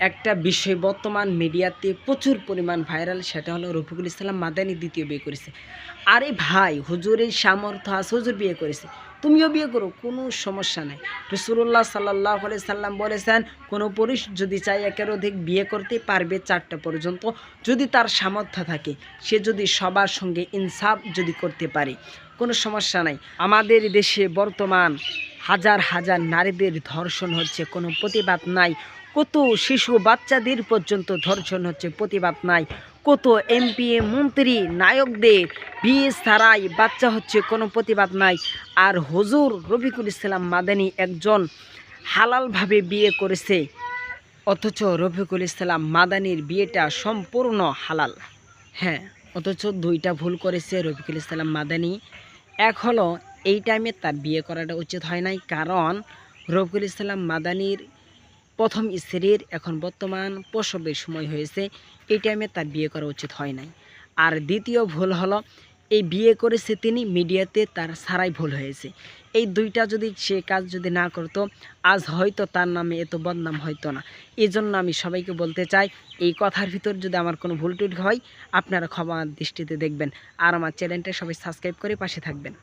একটা বিষয় বর্তমান মিডিয়াতে প্রচুর পরিমাণ ভাইরাল, সেটা হলো রফিকুল ইসলাম মাদানী দ্বিতীয় বিয়ে করেছে। আরে ভাই, হুজুরের সামর্থ্য আছে, হুজুর বিয়ে করেছে, তুমিও বিয়ে করো, কোনো সমস্যা নাই। রাসূলুল্লাহ সাল্লাল্লাহু আলাইহি সাল্লাম বলেছেন, কোনো পুরুষ যদি চায় একের অধিক বিয়ে করতে পারবে ৪টা পর্যন্ত, যদি তার সামর্থ্য থাকে, সে যদি সবার সঙ্গে ইনসাফ যদি করতে পারে, কোনো সমস্যা নাই। আমাদের দেশে বর্তমান হাজার হাজার নারীদের ধর্ষণ হচ্ছে, কোনো প্রতিবাদ নাই। কত শিশু বাচ্চাদের পর্যন্ত ধর্ষণ হচ্ছে, প্রতিবাদ নাই। কত এমপি মন্ত্রী নায়কদের বিয়ে ছাড়াই বাচ্চা হচ্ছে, কোনো প্রতিবাদ নাই। আর হুজুর রফিকুল ইসলাম মাদানী একজন হালালভাবে বিয়ে করেছে, অথচ রফিকুল ইসলাম মাদানীর বিয়েটা সম্পূর্ণ হালাল। হ্যাঁ, অথচ দুইটা ভুল করেছে রফিকুল ইসলাম মাদানী। এক হলো, এই টাইমে তার বিয়ে করাটা উচিত হয় নাই, কারণ রফিকুল ইসলাম মাদানীর প্রথম স্ত্রীর এখন বর্তমান প্রসবের সময় হয়েছে, এই টাইমে তার বিয়ে করা উচিত হয় নাই। আর দ্বিতীয় ভুল হলো, এই বিয়ে করেছে তিনি মিডিয়াতে, তার ছাড়াই ভুল হয়েছে। এই দুইটা যদি সে কাজ যদি না করতো, আজ হয়তো তার নামে এত বদনাম হয়তো না। এই জন্য আমি সবাইকে বলতে চাই, এই কথার ভিতর যদি আমার কোনো ভুল টুটি হয়, আপনারা ক্ষমা দৃষ্টিতে দেখবেন। আর আমার চ্যানেলটা সবাই সাবস্ক্রাইব করে পাশে থাকবেন।